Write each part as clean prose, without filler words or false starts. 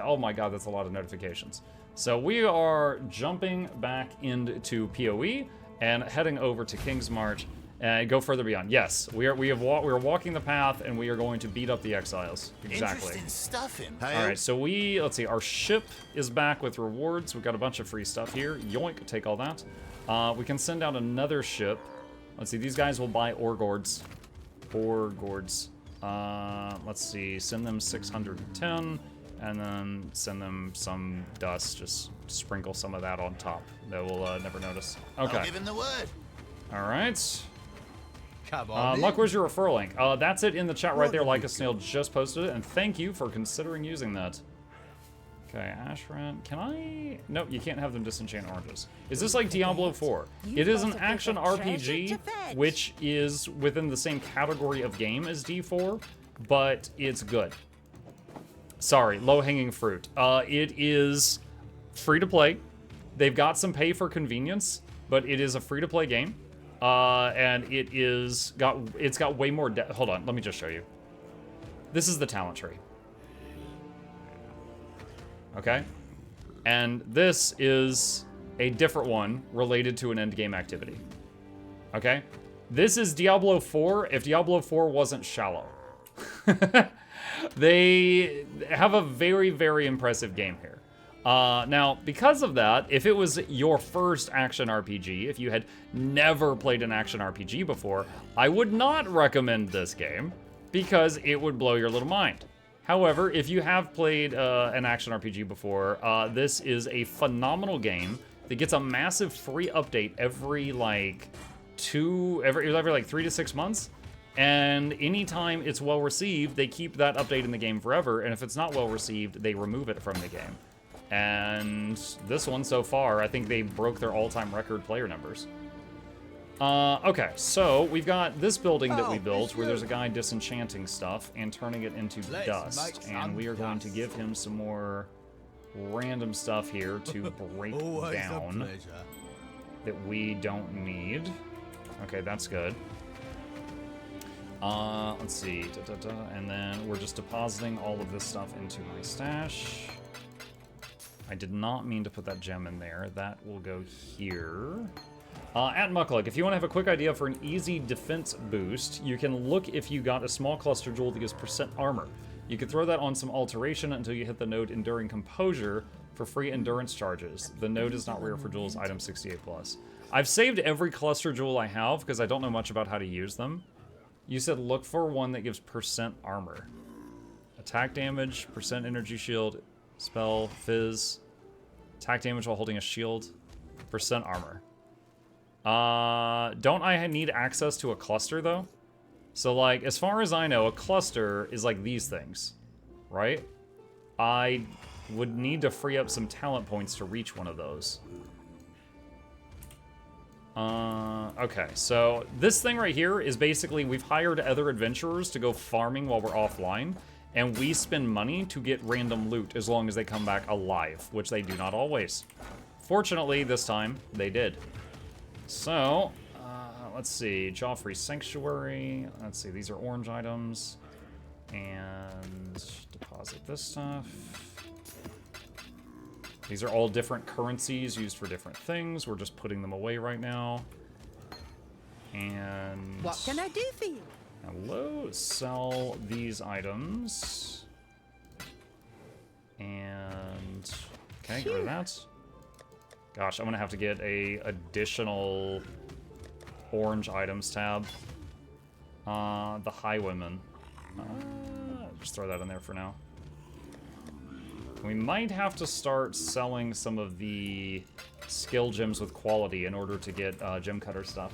Oh my god, that's a lot of notifications. So we are jumping back into PoE and heading over to King's March and go further beyond. Yes, we are walking the path and we are going to beat up the Exiles. Exactly. Interesting stuff in. All right, so let's see, our ship is back with rewards. We've got a bunch of free stuff here. Yoink, take all that. We can send out another ship. Let's see, these guys will buy ore gourds. Ore gourds. Let's see, send them 610, and then send them some dust. Just sprinkle some of that on top. They will never notice. Okay. I'll give him the word. All right. Come on. Muck, where's your referral link? That's it in the chat right there. Like a Snail just posted it, and thank you for considering using that. Okay, Ashran. Can I? Nope, you can't have them disenchant oranges. Is this like Diablo 4? It is an action RPG, which is within the same category of game as D4, but it's good. Sorry, low-hanging fruit. It is free to play. They've got some pay for convenience, but it is a free to play game. And it's got way more depth. Hold on, let me just show you. This is the talent tree. Okay? And this is a different one related to an end game activity. Okay? This is Diablo 4 if Diablo 4 wasn't shallow. They have a very, very impressive game here. Now, because of that, if it was your first action RPG, if you had never played an action RPG before, I would not recommend this game because it would blow your little mind. However, if you have played an action RPG before, this is a phenomenal game that gets a massive free update every like 3 to 6 months. And anytime it's well received, they keep that update in the game forever. And if it's not well received, they remove it from the game. And this one so far, I think they broke their all-time record player numbers. Okay, so we've got this building that we built where there's a guy disenchanting stuff and turning it into dust. And we are going to give him some more random stuff here to break down that we don't need. Okay, that's good. Let's see. And then we're just depositing all of this stuff into my stash. I did not mean to put that gem in there. That will go here. At Mukluk, if you want to have a quick idea for an easy defense boost, you can look if you got a small cluster jewel that gives % armor. You can throw that on some alteration until you hit the node Enduring Composure for free endurance charges. The node is not rare for jewels, item 68+. I've saved every cluster jewel I have because I don't know much about how to use them. You said look for one that gives % armor. Attack damage, % energy shield, spell, fizz, attack damage while holding a shield, % armor. Don't I need access to a cluster, though? So, like, as far as I know, a cluster is like these things, right? I would need to free up some talent points to reach one of those. Okay, so this thing right here is basically we've hired other adventurers to go farming while we're offline, and we spend money to get random loot as long as they come back alive, which they do not always. Fortunately, this time, they did. So, let's see, Joffrey's Sanctuary. Let's see, these are orange items. And deposit this stuff. These are all different currencies used for different things. We're just putting them away right now. And... what can I do for you? Hello, sell these items. And... okay, get rid of that. Gosh, I'm gonna have to get a additional orange items tab. The Highwayman. Just throw that in there for now. We might have to start selling some of the skill gems with quality in order to get gem cutter stuff.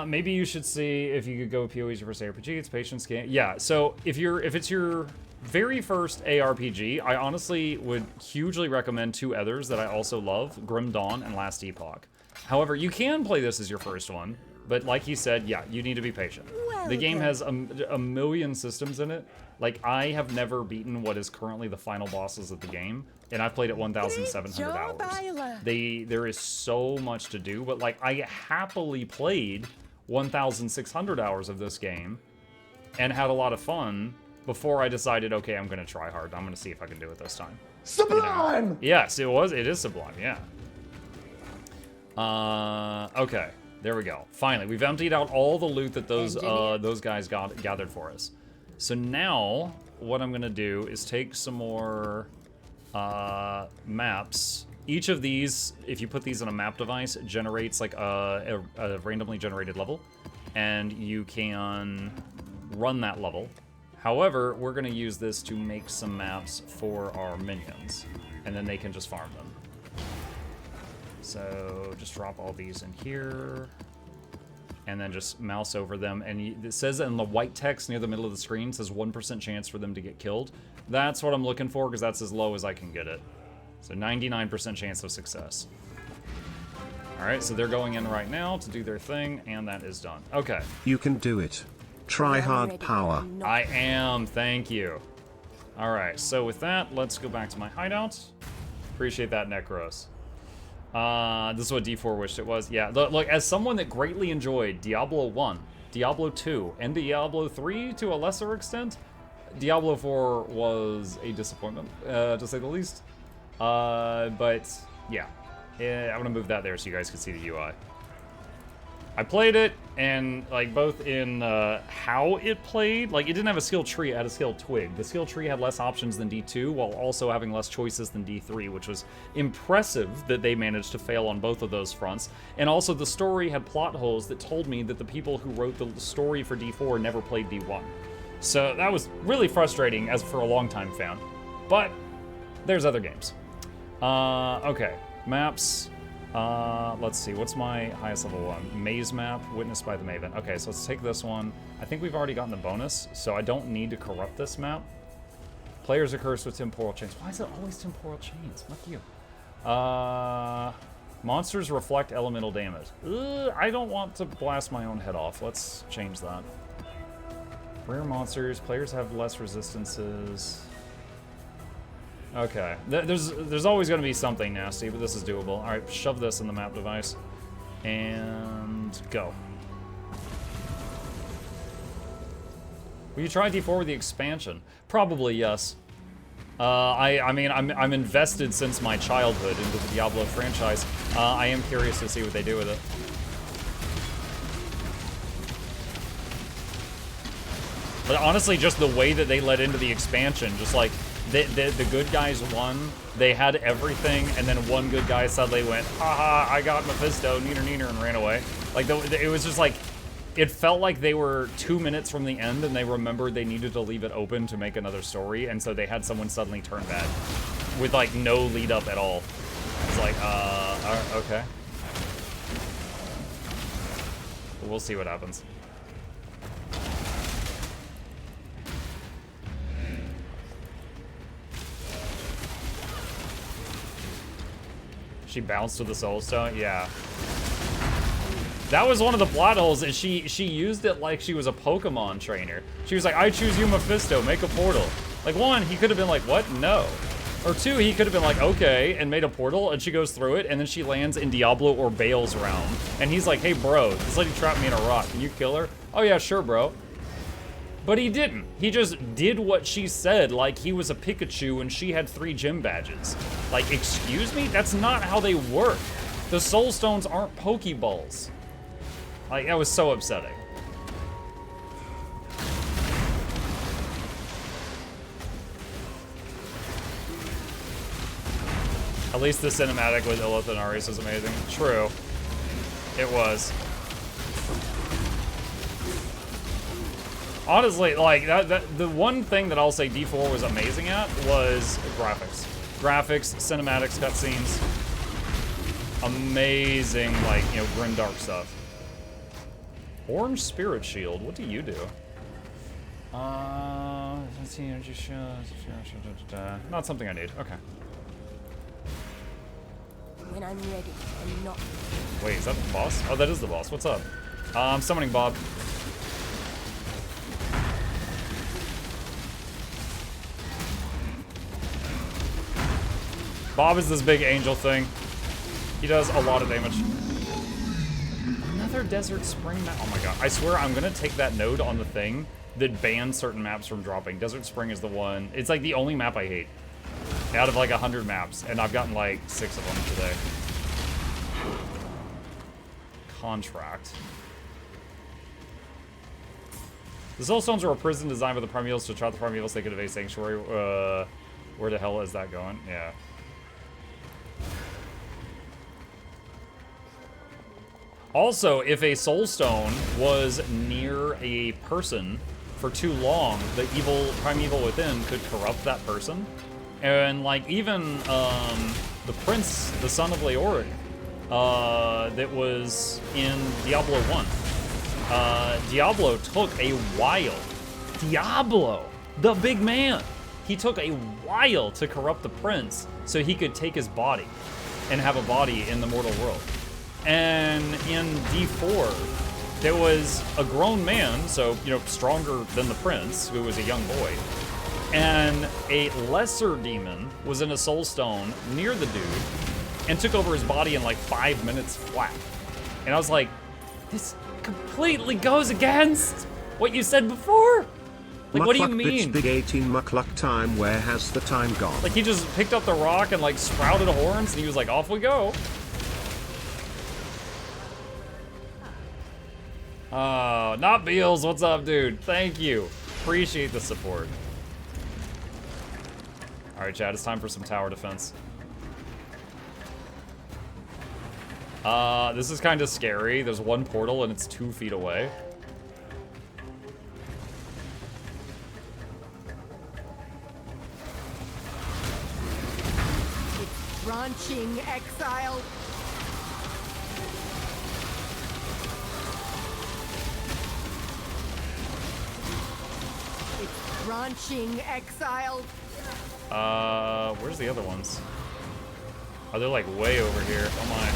Maybe you should see if you could go PoE's your first ARPG. It's patience game. Yeah, so if it's your very first ARPG, I honestly would hugely recommend two others that I also love, Grim Dawn and Last Epoch. However, you can play this as your first one, but like he said, yeah, you need to be patient. The game has a million systems in it. Like, I have never beaten what is currently the final bosses of the game, and I've played it 1,700 hours. There is so much to do, but like, I happily played 1,600 hours of this game and had a lot of fun, before I decided, okay, I'm gonna try hard. I'm gonna see if I can do it this time. Sublime! You know? Yes, it is sublime, yeah. Okay, there we go. Finally, we've emptied out all the loot that those guys gathered for us. So now, what I'm gonna do is take some more maps. Each of these, if you put these in a map device, generates like a randomly generated level, and you can run that level. However, we're gonna use this to make some maps for our minions, and then they can just farm them. So just drop all these in here, and then just mouse over them. And it says in the white text near the middle of the screen, it says 1% chance for them to get killed. That's what I'm looking for, because that's as low as I can get it. So 99% chance of success. All right, so they're going in right now to do their thing, and that is done. Okay. You can do it. Try hard power. I am, thank you. All right, so with that, let's go back to my hideout. Appreciate that, Necros. This is what D4 wished it was. Yeah, look, as someone that greatly enjoyed Diablo 1, Diablo 2, and Diablo 3 to a lesser extent, Diablo 4 was a disappointment, to say the least. But yeah, I'm gonna move that there so you guys can see the UI. I played it, and like both in how it played, like it didn't have a skill tree, it had a skill twig. The skill tree had less options than D2, while also having less choices than D3, which was impressive that they managed to fail on both of those fronts. And also the story had plot holes that told me that the people who wrote the story for D4 never played D1. So that was really frustrating as for a longtime fan. But there's other games. Okay, maps. Let's see, what's my highest level one? Maze map, witnessed by the Maven. Okay, so let's take this one. I think we've already gotten the bonus, so I don't need to corrupt this map. Players are cursed with temporal chains. Why is it always temporal chains? Fuck you. Monsters reflect elemental damage. I don't want to blast my own head off. Let's change that. Rare monsters, players have less resistances. Okay, there's always going to be something nasty, but this is doable. All right, shove this in the map device, and go. Will you try D4 with the expansion? Probably yes. I mean, I'm invested since my childhood into the Diablo franchise. I am curious to see what they do with it. But honestly, just the way that they led into the expansion, just like, the good guys won, they had everything, and then one good guy suddenly went, haha, I got Mephisto, neener, and ran away. Like, it was just like, it felt like they were 2 minutes from the end, and they remembered they needed to leave it open to make another story, and so they had someone suddenly turn bad, with like no lead up at all. It's like, okay. We'll see what happens. She bounced with the soul stone? Yeah. That was one of the plot holes, is she used it like she was a Pokemon trainer. She was like, I choose you, Mephisto, make a portal. Like, one, he could have been like, what? No. Or two, he could have been like, okay, and made a portal, and she goes through it, and then she lands in Diablo or Bale's realm. And he's like, hey, bro, this lady trapped me in a rock. Can you kill her? Oh, yeah, sure, bro. But he didn't. He just did what she said, like he was a Pikachu and she had 3 gym badges. Like, excuse me? That's not how they work. The soul stones aren't Pokeballs. Like, that was so upsetting. At least the cinematic with Illith and Ares was amazing. True. It was. Honestly, like, the one thing that I'll say D4 was amazing at was graphics. Graphics, cinematics, cutscenes. Amazing, like, you know, grimdark stuff. Orange Spirit Shield, what do you do? Let's see, energy not something I need, okay. When I'm ready, I'm not. Wait, is that the boss? Oh, that is the boss, what's up? I'm summoning Bob. Bob is this big angel thing. He does a lot of damage. Another Desert Spring map. Oh my god. I swear I'm gonna take that node on the thing that bans certain maps from dropping. Desert Spring is the one. It's like the only map I hate out of like 100 maps, and I've gotten like 6 of them today. Contract. The Soulstones are a prison designed by the Primevals to trap the Primevals so they could evade Sanctuary. Where the hell is that going? Yeah. Also, if a Soulstone was near a person for too long, the primeval within could corrupt that person. And like even the prince, the son of Leoric, that was in Diablo 1. Diablo took a while. Diablo, the big man. He took a while to corrupt the prince so he could take his body and have a body in the mortal world. And in D4, there was a grown man, so, you know, stronger than the prince, who was a young boy. And a lesser demon was in a soulstone near the dude and took over his body in like 5 minutes flat. And I was like, this completely goes against what you said before. Like, what do you mean? Big 18 Mukluk time, where has the time gone? Like, he just picked up the rock and like sprouted horns and he was like, off we go. Not Beals, what's up, dude? Thank you. Appreciate the support. All right, Chad, it's time for some tower defense. This is kind of scary. There's one portal and it's 2 feet away. It's branching, Exile. It's branching, Exile. Where's the other ones? Oh, they're like way over here. Oh my.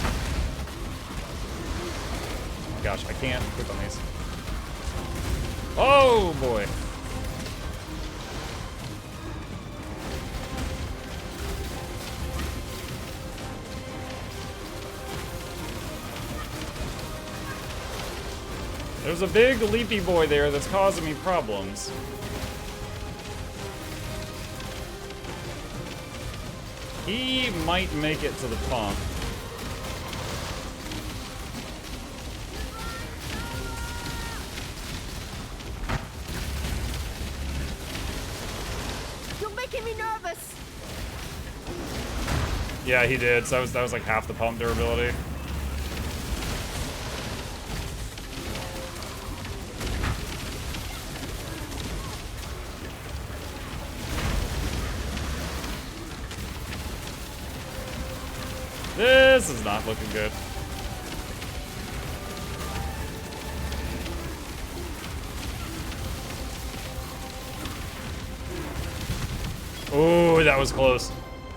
Oh my gosh, I can't click on these. Oh boy. There's a big leapy boy there that's causing me problems. He might make it to the pump. You're making me nervous. Yeah, he did. So that was like half the pump durability. This is not looking good. Oh, that was close.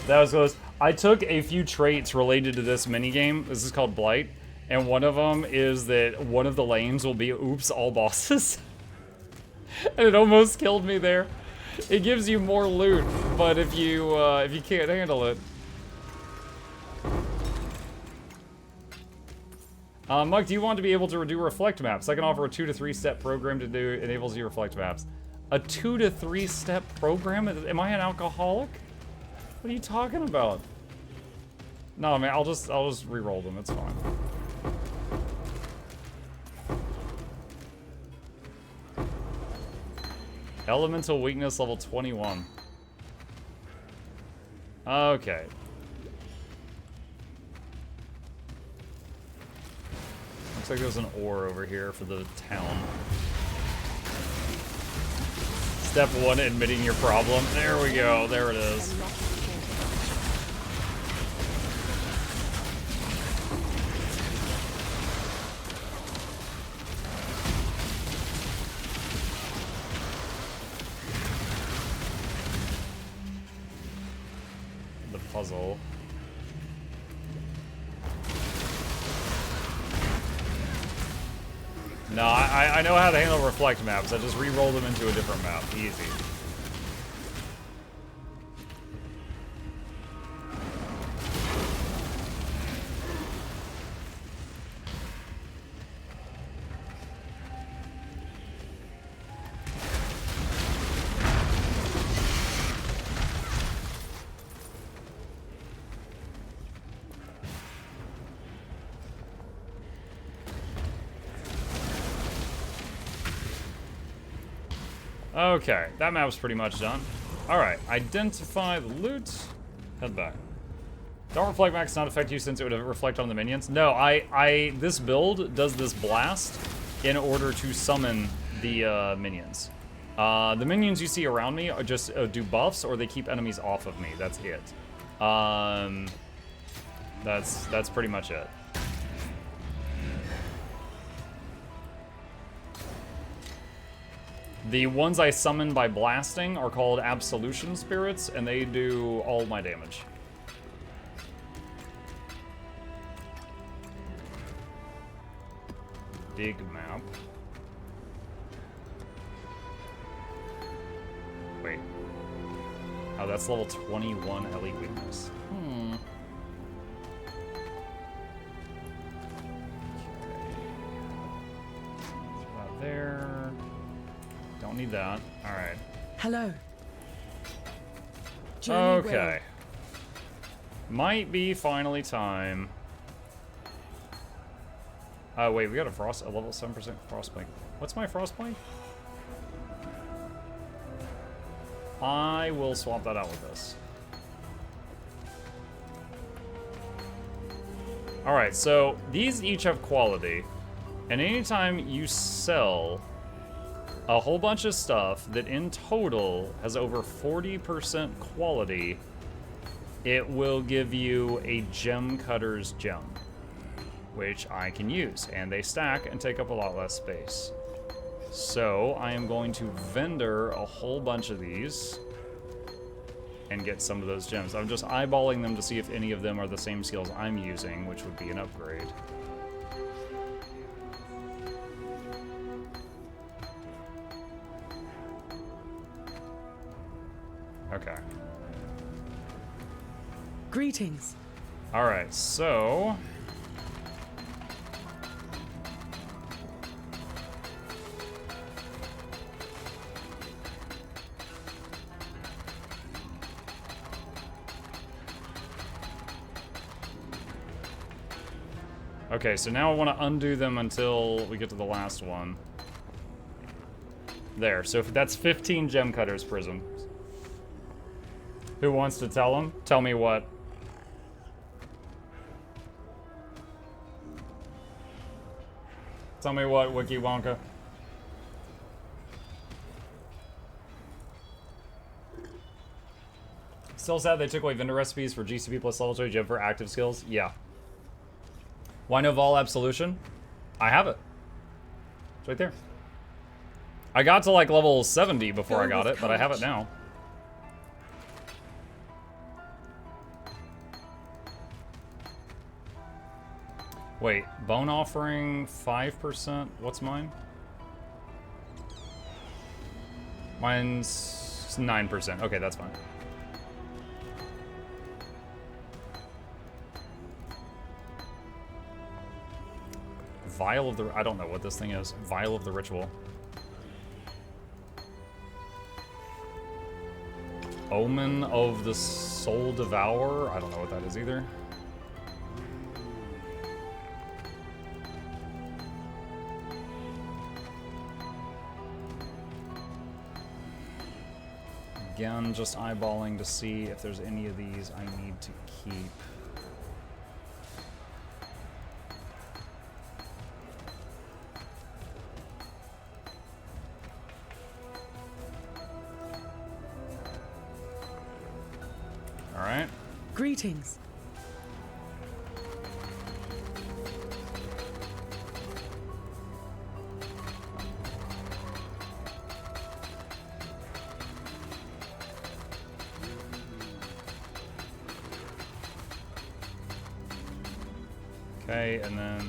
That was close. I took a few traits related to this minigame. This is called Blight. And one of them is that one of the lanes will be oops, all bosses. And it almost killed me there. It gives you more loot, but if you can't handle it. Mike, do you want to be able to do reflect maps? I can offer a 2 to 3 step program to do enables you reflect maps. A 2 to 3 step program? Am I an alcoholic? What are you talking about? No, man, I'll just re-roll them. It's fine. Elemental weakness level 21. Okay. Looks like there's an ore over here for the town. Step 1, admitting your problem. There we go. There it is. The puzzle. No, I know how to handle reflect maps. I just re-roll them into a different map. Easy. Okay, that map's pretty much done. Alright, identify the loot. Head back. Don't reflect max not affect you since it would reflect on the minions. No, this build does this blast in order to summon the minions. The minions you see around me are just do buffs or they keep enemies off of me. That's it. That's pretty much it. The ones I summon by blasting are called Absolution Spirits, and they do all my damage. Dig map. Wait. Oh, that's level 21 LE weakness. Throw that there. Don't need that. All right. Hello. Okay. Might be finally time. Oh wait, we got a level 7% frostbite. What's my frostbite? I will swap that out with this. All right, so these each have quality, and anytime you sell a whole bunch of stuff that in total has over 40% quality, it will give you a gem cutter's gem, which I can use, and they stack and take up a lot less space. So I am going to vendor a whole bunch of these and get some of those gems. I'm just eyeballing them to see if any of them are the same skills I'm using, which would be an upgrade. Okay. Greetings. All right, so okay, so now I want to undo them until we get to the last one. There, so if that's 15 gem cutters prisms. Who wants to tell them? Tell me what. Tell me what, Wiki Wonka. Still sad they took away vendor recipes for GCP plus level 2 gem for active skills? Yeah. Why no Vol Absolution? I have it. It's right there. I got to like level 70 before I got it, but I have it now. Wait, bone offering 5%. What's mine? Mine's 9%. Okay, that's fine. Vial of the... I don't know what this thing is. Vial of the Ritual. Omen of the Soul Devourer. I don't know what that is either. Again, just eyeballing to see if there's any of these I need to keep. All right. Greetings. Okay, and then...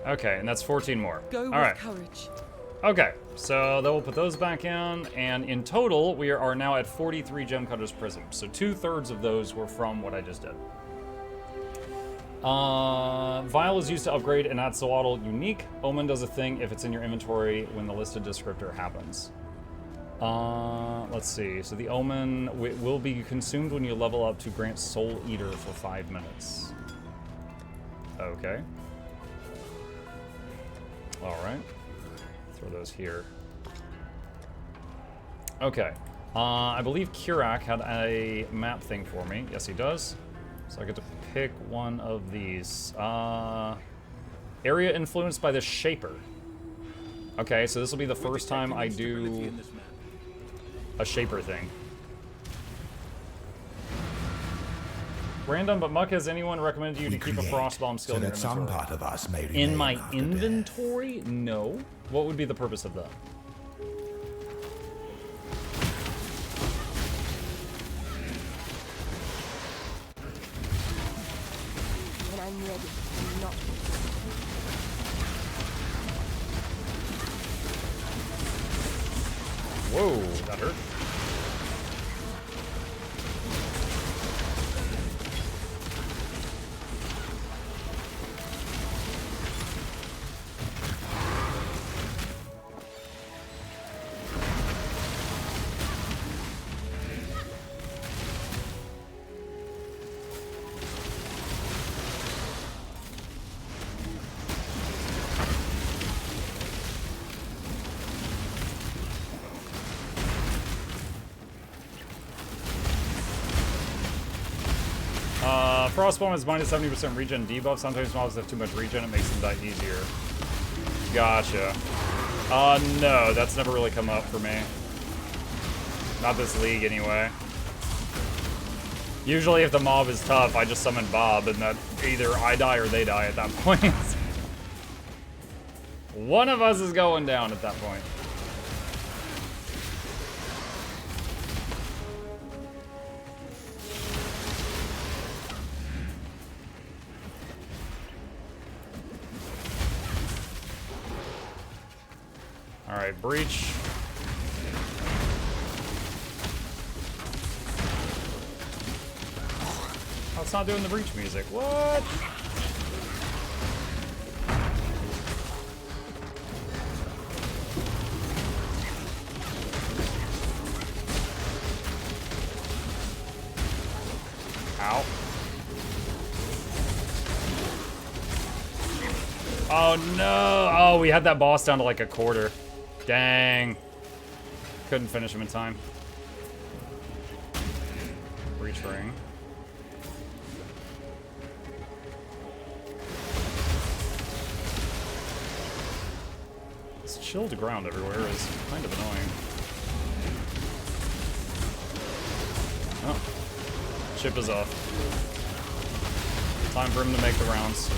Okay, and that's 14 more. Go All with right. courage. Okay, so then we'll put those back in, and in total, we are now at 43 Gem Cutters Prisms. So 2/3 of those were from what I just did. Vial is used to upgrade an Atzoatl unique. Omen does a thing if it's in your inventory when the listed descriptor happens. Let's see. So the Omen will be consumed when you level up to grant Soul Eater for 5 minutes. Okay. Alright. Throw those here. Okay. I believe Kirak had a map thing for me. Yes, he does. So I get to pick one of these. Area influenced by the Shaper. Okay, so this will be the first time I do a Shaper thing. Random, but Muck, has anyone recommended you to keep a Frostbomb skill in your some inventory? part of us may In remain my after inventory? No. What would be the purpose of that? When I'm ready, I'm not. Whoa, that hurt. Frostbomb is minus 70% regen debuff. Sometimes mobs have too much regen, it makes them die easier. Gotcha. No, that's never really come up for me. Not this league, anyway. Usually if the mob is tough, I just summon Bob, and that either I die or they die at that point. One of us is going down at that point. Alright, breach. Oh, it's not doing the breach music. What? Ow. Oh no! Oh, we had that boss down to like a quarter. Dang. Couldn't finish him in time. Breach ring. This chilled ground everywhere is kind of annoying. Oh. Chip is off. Time for him to make the rounds.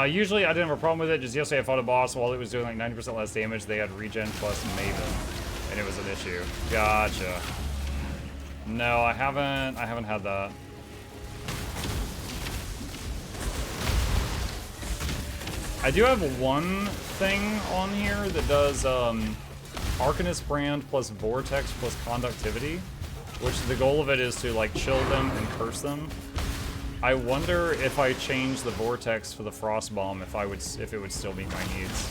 Usually I didn't have a problem with it. Just yesterday I fought a boss while it was doing like 90% less damage. They had regen plus Maven, and it was an issue. Gotcha. No, I haven't had that. I do have one thing on here that does Arcanist Brand plus Vortex plus Conductivity, which the goal of it is to like chill them and curse them. I wonder if I change the Vortex for the Frostbomb, if it would still meet my needs.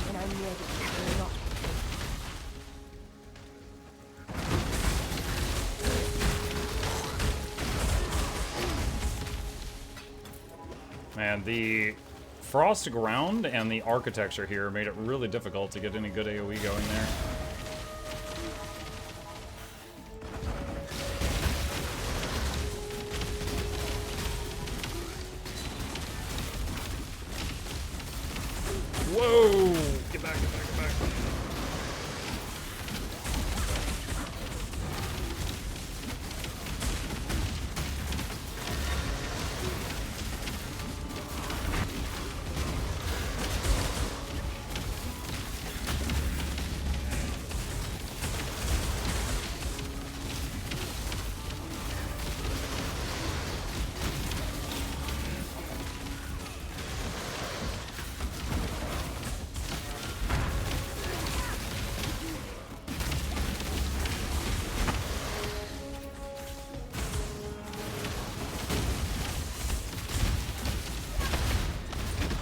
And I'm ready, I'm not. Man, the frost ground and the architecture here made it really difficult to get any good AoE going there. Whoa! Get back, get back, get back.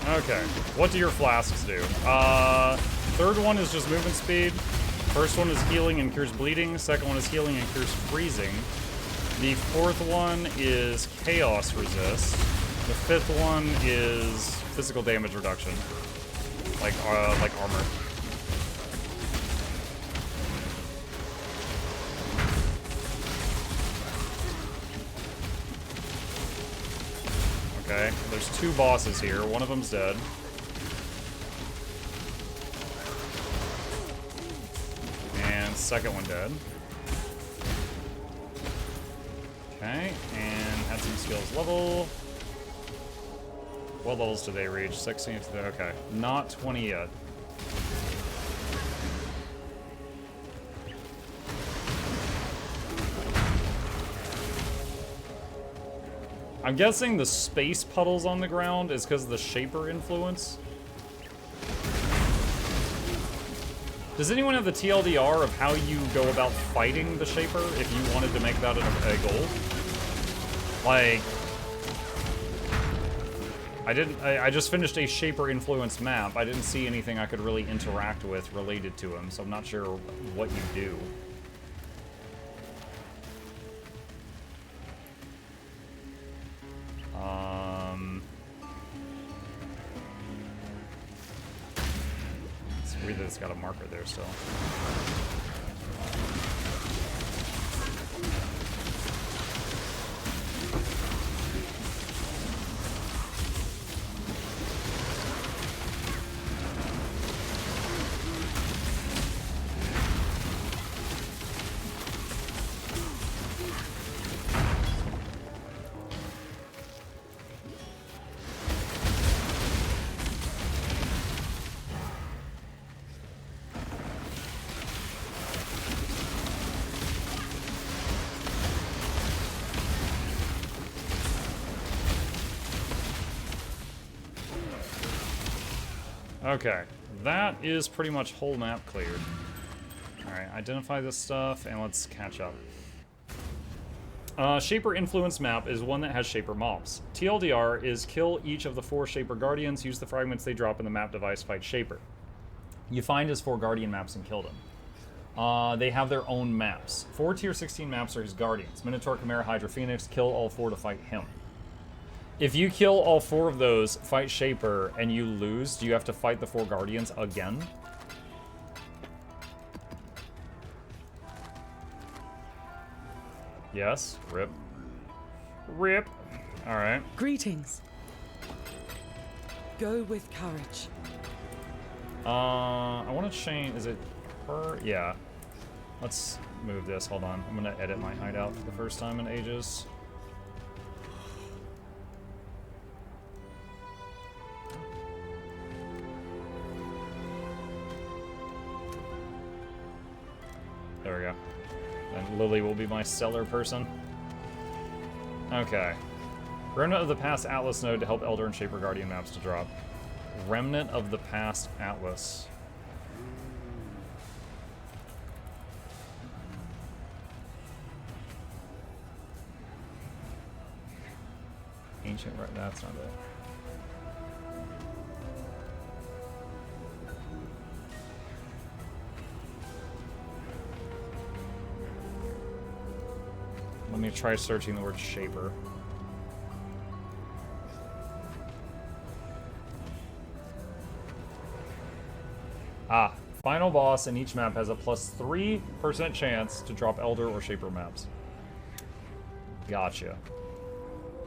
Okay, what do your flasks do? Third one is just movement speed. First one is healing and cures bleeding. Second one is healing and cures freezing. The fourth one is chaos resist. The fifth one is physical damage reduction, like armor. Okay, there's two bosses here. One of them's dead. And second one dead. Okay, and had some skills level. What levels did they reach? 16 to the, okay. Not 20 yet. I'm guessing the space puddles on the ground is because of the Shaper influence. Does anyone have the TLDR of how you go about fighting the Shaper if you wanted to make that a goal? Like, I just finished a Shaper influence map. I didn't see anything I could really interact with related to him, so I'm not sure what you do. It's weird that it's got a marker there still. Okay, that is pretty much whole map cleared. Alright, identify this stuff, and let's catch up. Shaper Influence map is one that has Shaper mobs. TLDR is kill each of the 4 Shaper Guardians, use the fragments they drop in the map device, fight Shaper. You find his 4 Guardian maps and kill them. They have their own maps. 4 tier 16 maps are his Guardians. Minotaur, Chimera, Hydra, Phoenix, kill all 4 to fight him. If you kill all 4 of those, fight Shaper, and you lose, do you have to fight the 4 Guardians again? Yes. Rip. Rip. Alright. Greetings. Go with courage. I want to change... Is it her? Yeah. Let's move this. Hold on. I'm going to edit my hideout for the first time in ages. There we go. And Lily will be my stellar person. Okay. Remnant of the Past Atlas node to help Elder and Shaper Guardian maps to drop. Remnant of the Past Atlas. Ancient, right? That's not it. Let me try searching the word Shaper. Ah, final boss in each map has a plus 3% chance to drop Elder or Shaper maps. Gotcha.